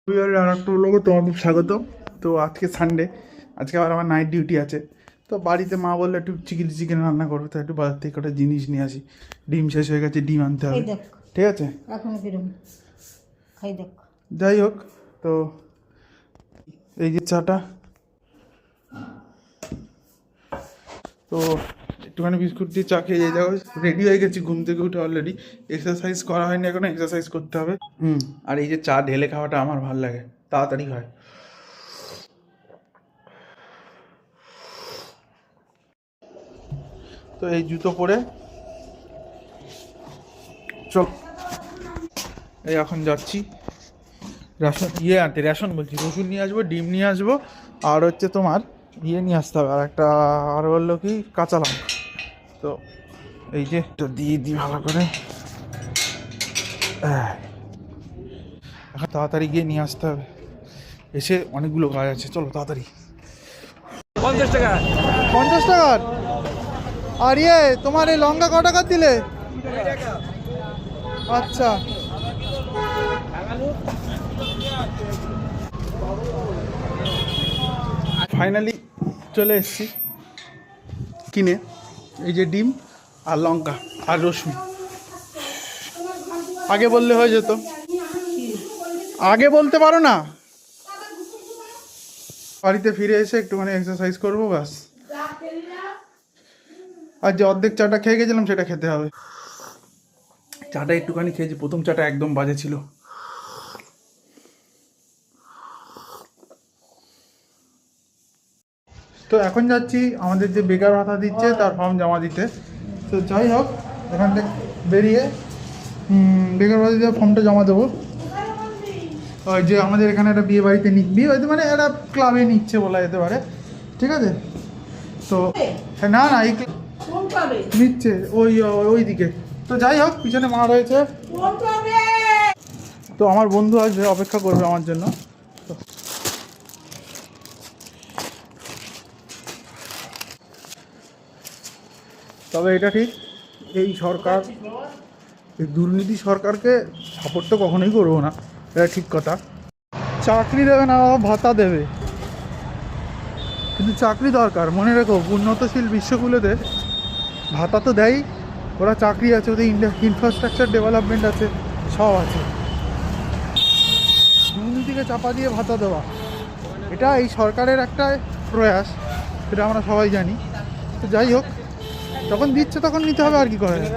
আর একটা লোক তোমাদের স্বাগত। তো আজকে সানডে, আজকে আবার আমার নাইট ডিউটি আছে। তো বাড়িতে মা বললো একটু চিকেন রান্না করবো, তো একটু বাজার থেকে কটা জিনিস নিয়ে আসি। ডিম শেষ হয়ে গেছে, ডিম আনতে হবে। ঠিক আছে, যাই হোক। তো এই যে চাটা, তো একটুখানি বিস্কুট দিয়ে চা খেয়ে যাও। রেডি হয়ে গেছি ঘুম থেকে উঠে অলরেডি। এক্সারসাইজ করা হয়নি এখনো, এক্সারসাইজ করতে হবে। আর এই যে চা ঢেলে খাওয়াটা আমার ভালো লাগে, তাড়াতাড়ি হয়। তো এই জুতো পরে চল, এই এখন যাচ্ছি রেশন বলছি, রসুন নিয়ে আসবো, ডিম নিয়ে আসবো, আর হচ্ছে তোমার নিয়ে আসতে হবে, আর একটা আর বললো কি কাঁচা লঙ্কা। তো এই যে এটা দিয়ে দিই ভালো করে, এখন তাড়াতাড়ি গিয়ে নিয়ে আসতে হবে। এসে অনেকগুলো কাজ আছে, চলো তাড়াতাড়ি। 50 টাকা। 50 টাকার? আর তোমার এই লঙ্কা ক টাকার দিলে? আচ্ছা, ফাইনালি চলে এসেছি কিনে। এই যে ডিম আর লঙ্কা আর রসুন। আগে বললে হয়ে যেত, আগে বলতে পারো না? বাড়িতে ফিরে এসে একটুখানি এক্সারসাইজ করবো ব্যাস। আর যে অর্ধেক চাটা খেয়ে গেছিলাম সেটা খেতে হবে। চাটা একটুখানি খেয়েছি, প্রথম চাটা একদম বাজে ছিল। তো এখন যাচ্ছি আমাদের যে বেকার ভাতা দিচ্ছে তার ফর্ম জমা দিতে। তো যাই হোক, এখান থেকে বেরিয়ে বেকার ভাতা দিয়ে ফর্মটা জমা দেবো। ওই যে আমাদের এখানে একটা বিয়ে বাড়িতে বিয়ে বাড়িতে মানে একটা ক্লাবে নিচ্ছে বলা যেতে পারে, ঠিক আছে? তো না এই নিচ্ছে ওই দিকে। তো যাই হোক, পিছনে মা রয়েছে, তো আমার বন্ধু আসবে, অপেক্ষা করবে আমার জন্য। তবে এটা ঠিক, এই সরকার, এই দুর্নীতি সরকারকে সাপোর্ট তো কখনোই করবো না, এটা ঠিক কথা। চাকরি দেবে না, ভাতা দেবে, কিন্তু চাকরি দরকার। মনে রেখো, উন্নতশীল বিশ্বগুলোতে ভাতা তো দেয়, ওরা চাকরি আছে, ওদের ইনফ্রাস্ট্রাকচার ডেভেলপমেন্ট আছে, সব আছে। দুর্নীতিকে চাপা দিয়ে ভাতা দেওয়া, এটা এই সরকারের একটা প্রয়াস, সেটা আমরা সবাই জানি। তো যাই হোক, যখন দিচ্ছে তখন নিতে হবে, আর কি করা যায়।